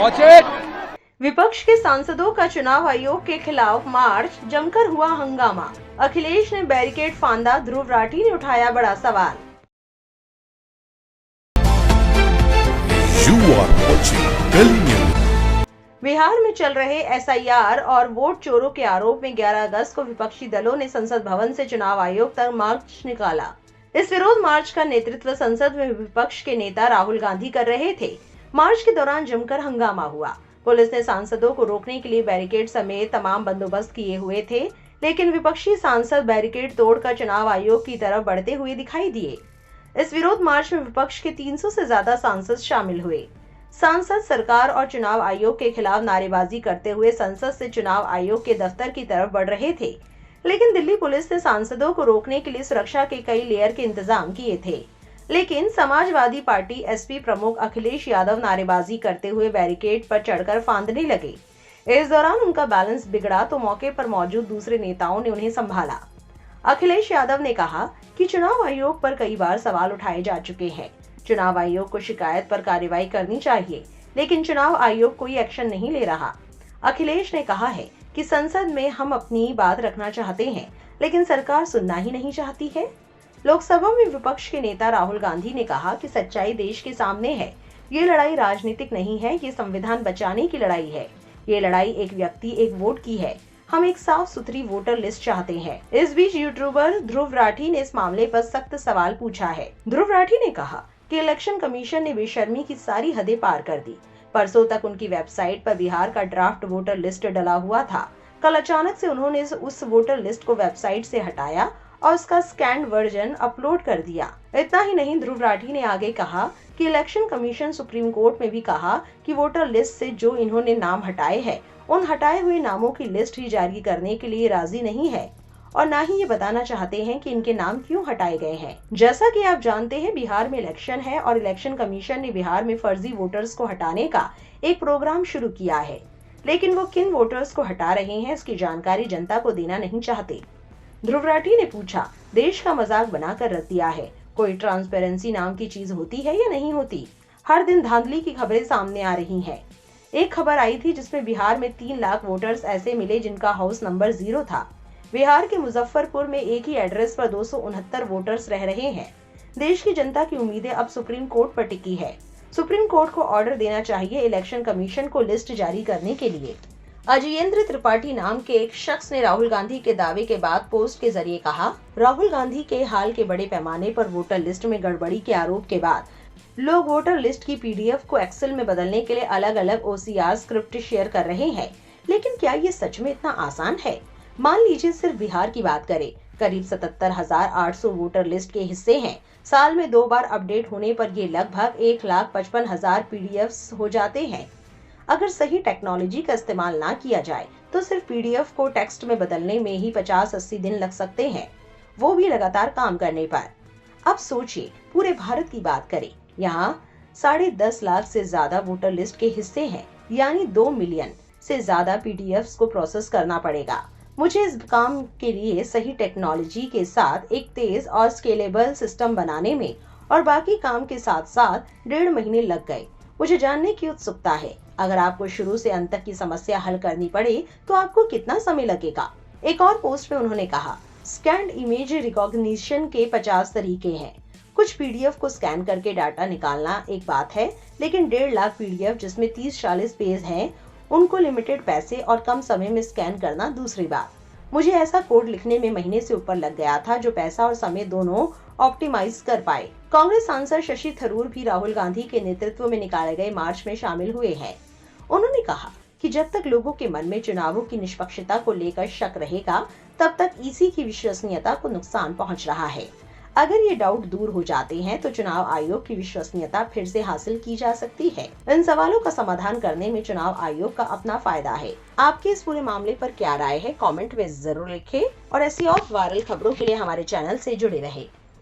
विपक्ष के सांसदों का चुनाव आयोग के खिलाफ मार्च, जमकर हुआ हंगामा। अखिलेश ने बैरिकेड फांदा, ध्रुव राठी ने उठाया बड़ा सवाल। बिहार में चल रहे SIR और वोट चोरों के आरोप में 11 अगस्त को विपक्षी दलों ने संसद भवन से चुनाव आयोग तक मार्च निकाला। इस विरोध मार्च का नेतृत्व संसद में विपक्ष के नेता राहुल गांधी कर रहे थे। मार्च के दौरान जमकर हंगामा हुआ। पुलिस ने सांसदों को रोकने के लिए बैरिकेड समेत तमाम बंदोबस्त किए हुए थे, लेकिन विपक्षी सांसद बैरिकेड तोड़कर चुनाव आयोग की तरफ बढ़ते हुए दिखाई दिए। इस विरोध मार्च में विपक्ष के 300 से ज्यादा सांसद शामिल हुए। सांसद सरकार और चुनाव आयोग के खिलाफ नारेबाजी करते हुए संसद से चुनाव आयोग के दफ्तर की तरफ बढ़ रहे थे, लेकिन दिल्ली पुलिस ने सांसदों को रोकने के लिए सुरक्षा के कई लेयर के इंतजाम किए थे। लेकिन समाजवादी पार्टी SP प्रमुख अखिलेश यादव नारेबाजी करते हुए बैरिकेड पर चढ़कर फांदने लगे। इस दौरान उनका बैलेंस बिगड़ा तो मौके पर मौजूद दूसरे नेताओं ने उन्हें संभाला। अखिलेश यादव ने कहा कि चुनाव आयोग पर कई बार सवाल उठाए जा चुके हैं। चुनाव आयोग को शिकायत पर कार्रवाई करनी चाहिए, लेकिन चुनाव आयोग कोई एक्शन नहीं ले रहा। अखिलेश ने कहा है कि संसद में हम अपनी बात रखना चाहते हैं, लेकिन सरकार सुनना ही नहीं चाहती है। लोकसभा में विपक्ष के नेता राहुल गांधी ने कहा कि सच्चाई देश के सामने है। ये लड़ाई राजनीतिक नहीं है, ये संविधान बचाने की लड़ाई है। ये लड़ाई एक व्यक्ति एक वोट की है। हम एक साफ सुथरी वोटर लिस्ट चाहते हैं। इस बीच यूट्यूबर ध्रुव राठी ने इस मामले पर सख्त सवाल पूछा है। ध्रुव राठी ने कहा कि इलेक्शन कमीशन ने बेशर्मी की सारी हदें पार कर दी। परसों तक उनकी वेबसाइट पर बिहार का ड्राफ्ट वोटर लिस्ट डला हुआ था। कल अचानक से उन्होंने उस वोटर लिस्ट को वेबसाइट से हटाया और उसका स्कैन्ड वर्जन अपलोड कर दिया। इतना ही नहीं, ध्रुव राठी ने आगे कहा कि इलेक्शन कमीशन सुप्रीम कोर्ट में भी कहा कि वोटर लिस्ट से जो इन्होंने नाम हटाए हैं, उन हटाए हुए नामों की लिस्ट ही जारी करने के लिए राजी नहीं है और ना ही ये बताना चाहते हैं कि इनके नाम क्यों हटाए गए हैं। जैसा कि आप जानते हैं, बिहार में इलेक्शन है और इलेक्शन कमीशन ने बिहार में फर्जी वोटर्स को हटाने का एक प्रोग्राम शुरू किया है, लेकिन वो किन वोटर्स को हटा रहे हैं इसकी जानकारी जनता को देना नहीं चाहते। ध्रुव राठी ने पूछा, देश का मजाक बनाकर रख दिया है। कोई ट्रांसपेरेंसी नाम की चीज होती है या नहीं होती? हर दिन धांधली की खबरें सामने आ रही हैं। एक खबर आई थी जिसमें बिहार में 3 लाख वोटर्स ऐसे मिले जिनका हाउस नंबर 0 था। बिहार के मुजफ्फरपुर में एक ही एड्रेस पर 269 वोटर्स रह रहे हैं। देश की जनता की उम्मीदें अब सुप्रीम कोर्ट पर टिकी है। सुप्रीम कोर्ट को ऑर्डर देना चाहिए इलेक्शन कमीशन को लिस्ट जारी करने के लिए। अजयेंद्र त्रिपाठी नाम के एक शख्स ने राहुल गांधी के दावे के बाद पोस्ट के जरिए कहा, राहुल गांधी के हाल के बड़े पैमाने पर वोटर लिस्ट में गड़बड़ी के आरोप के बाद लोग वोटर लिस्ट की PDF को एक्सेल में बदलने के लिए अलग अलग OCR स्क्रिप्ट शेयर कर रहे हैं। लेकिन क्या ये सच में इतना आसान है? मान लीजिए सिर्फ बिहार की बात करें, करीब 77,800 वोटर लिस्ट के हिस्से हैं। साल में 2 बार अपडेट होने पर ये लगभग 1,55,000 PDFs हो जाते हैं। अगर सही टेक्नोलॉजी का इस्तेमाल ना किया जाए तो सिर्फ PDF को टेक्स्ट में बदलने में ही 50-80 दिन लग सकते हैं, वो भी लगातार काम करने पर। अब सोचिए, पूरे भारत की बात करें, यहाँ 10.5 लाख से ज्यादा वोटर लिस्ट के हिस्से हैं, यानी 2 मिलियन से ज्यादा PDFs को प्रोसेस करना पड़ेगा। मुझे इस काम के लिए सही टेक्नोलॉजी के साथ एक तेज और स्केलेबल सिस्टम बनाने में और बाकी काम के साथ साथ 1.5 महीने लग गए। मुझे जानने की उत्सुकता है, अगर आपको शुरू से अंत तक की समस्या हल करनी पड़े तो आपको कितना समय लगेगा? एक और पोस्ट में उन्होंने कहा, स्कैन्ड इमेज रिकॉग्निशन के 50 तरीके हैं। कुछ PDF को स्कैन करके डाटा निकालना एक बात है, लेकिन 1.5 लाख PDF जिसमें 30-40 पेज हैं, उनको लिमिटेड पैसे और कम समय में स्कैन करना दूसरी बात। मुझे ऐसा कोड लिखने में महीने से ऊपर लग गया था जो पैसा और समय दोनों ऑप्टिमाइज कर पाए। कांग्रेस सांसद शशि थरूर भी राहुल गांधी के नेतृत्व में निकाले गए मार्च में शामिल हुए हैं। उन्होंने कहा कि जब तक लोगों के मन में चुनावों की निष्पक्षता को लेकर शक रहेगा, तब तक EC की विश्वसनीयता को नुकसान पहुंच रहा है। अगर ये डाउट दूर हो जाते हैं तो चुनाव आयोग की विश्वसनीयता फिर से हासिल की जा सकती है। इन सवालों का समाधान करने में चुनाव आयोग का अपना फायदा है। आपके इस पूरे मामले पर क्या राय है? कमेंट में जरूर लिखें और ऐसी और वायरल खबरों के लिए हमारे चैनल से जुड़े रहें।